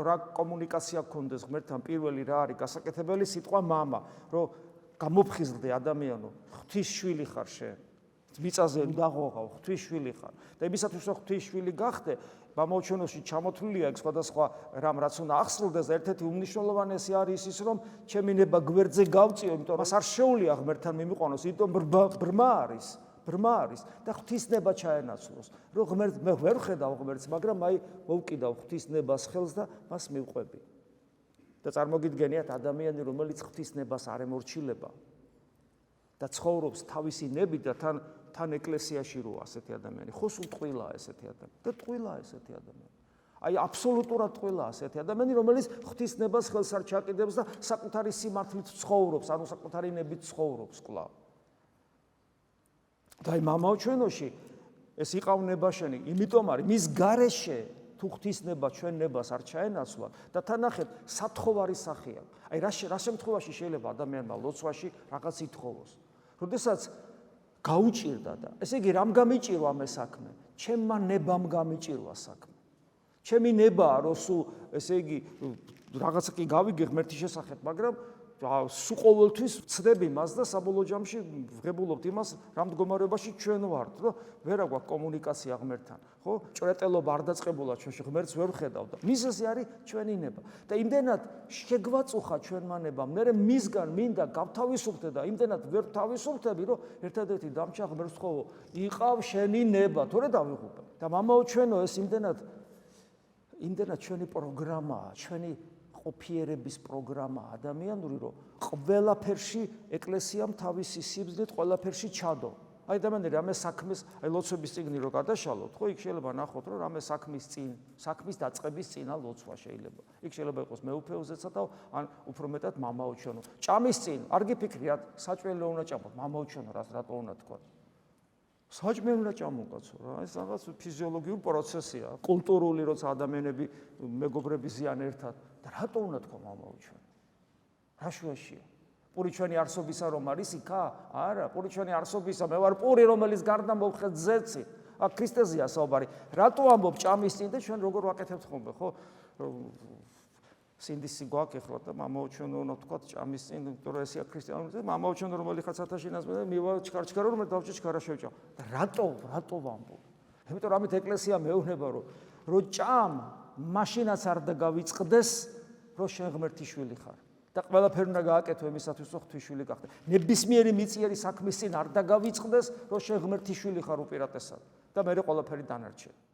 რა კომუნიკაცია გქონდეს ღმერთთან პირველი რა არის გასაკეთებელი სიტყვა მამა რომ გამოფხიზლდე ადამიანო ღვთისშვილი ხარ შენ მიწაზე უდაღოღავ ღვთისშვილი ხარ და იმისათვის რომ ღვთისშვილი გახდე მამაოჩვენოში ჩამოთვლილია ეგ სხვადასხვა რამ რაც უნდა ახსნილდეს ერთ-ერთი უმნიშვნელოვანესი არის ის რომ ჩემი ნება გვერდზე გავწიო იმიტომ მას არ შეუძლია ღმერთთან მიმიყვანოს იმიტომ ბრმა არის და ღვთისნება ჩაენაცვლოს რომ ღმერთ მე ვერ ხედავ ღმერთს მაგრამ აი მოვკიდავ ღვთისნებას ხელს და მას მივყვები და წარმოგიდგენიათ ადამიანი რომელიც ღვთისნებას არ ემორჩილება და ცხოვრობს თავისი ნებით და თან ეკლესიაში როა ასეთი ადამიანი ხო სულ ტყვილაა ესეთი ადამიანი და ტყვილაა ესეთი ადამიანი აი აბსოლუტურად ტყვილაა ესეთი ადამიანი რომელიც ღვთისნებას ხელს არ ჩაკიდებს და საკუთარი სიმართლით ცხოვრობს ანუ საკუთარი ნებით ცხოვრობს კვლავ და აი მამაოჩვენოში ეს იყავნება შენი იმიტომ არის მის გარეშე თუ ღვთისნება ჩვენ ნებას არ ჩაენაცვლა და თანახეთ სათხოვარი სახეა აი რა შემთხვევაში შეიძლება ადამიანმა ლოცვაში რაღაც ითხოვოს როდესაც გაუჭირდა და ესე იგი რამ გამიჭირვა მე საქმე ჩემმა ნებამ გამიჭირვა საქმე ჩემი ნებაა რომ სულ ესე იგი რაღაცა კი გავიგე ღმერთის შესახებ მაგრამ სულ ყოველთვის ვცდები მას და საბოლოო ჯამში ვღებულობთ იმას რა მდგომარეობაში ჩვენ ვართ რომ ვერა გვაქვს კომუნიკაცია ღმერთთან ხო ჭრეტელობა არ დაწყებულა ჩვენში ღმერთს ვერ ვხედავ და მისზე არის ჩვენი ნება და იმდენად შეგვაწუხა ჩვენმა ნებამ მე მისგან მინდა გავთავისუფლდე და იმდენად ვერ თავისუფლდები რომ ერთადერთი დამჭა ღმერთს ხო იყავ შენი ნება თორე დავიღუპე და მამაოჩვენო ეს იმდენად ჩვენი პროგრამაა ჩვენი ყოფიერების პროგრამა ადამიანური რომ ყველაფერში ეკლესიამ თავისი სიბრძნით ყველაფერში ჩადო. აი ადამიანები რამე საქმეს აი ლოცვების წიგნი რო გადაშალოთ, ხო იქ შეიძლება ნახოთ რომ რამე საქმის დაწყების წინა ლოცვა შეიძლება. იქ შეიძლება იყოს მეუფეოზეცა და ან უფრო მეტად მამაოჩვენო. ჭამის წინ არ გიფიქრიათ საჭმელი უნდა ჭამოთ, მამაოჩვენო რატო უნდა თქვა. საჭმელი უნდა ჭამო კაცო რა, ეს რაღაც ფიზიოლოგიური პროცესია, კულტურული როცა ადამიანები მეგობრები ზიან ერთად და რატო უნდა თქვა მამაოჩვენო? რა შუაშია? პური ჩვენი არსობისა რომ არის იქა? არა, პური ჩვენი არსობისა, მე ვარ პური რომელიც გარდა მოვხეთ ზეცი. აქ ქრისტეზეა საუბარი. რატო ამბობ ჭამის წინ და ჩვენ როგორ ვაკეთებთ ხოლმე, ხო? სინდისი გვაქვს ახლა და მამაოჩვენო უნდა თქვა ჭამის წინ, იმიტომ რომ ესეა ქრისტიანული, მამაოჩვენო რომელი ხაცათაშინას მე მივა ჩქარჩქარო რომ დავჭი ჩქარა შევჭამ. და რატო ვამბობ? იმიტომ რომ ამით ეკლესია მეუბნება რომ ჭამ მაშინაც არ დაგავიწყდეს რომ შენ ღმერთის შვილი ხარ. და ყველაფერი უნდა გააკეთო იმისათვის რომ ღვთისშვილი გახდე. ნებისმიერი მიწიერი საქმის წინ არ დაგავიწყდეს რომ შენ ღმერთის შვილი ხარ უპირატესად და მე ყველაფერი დანარჩენი.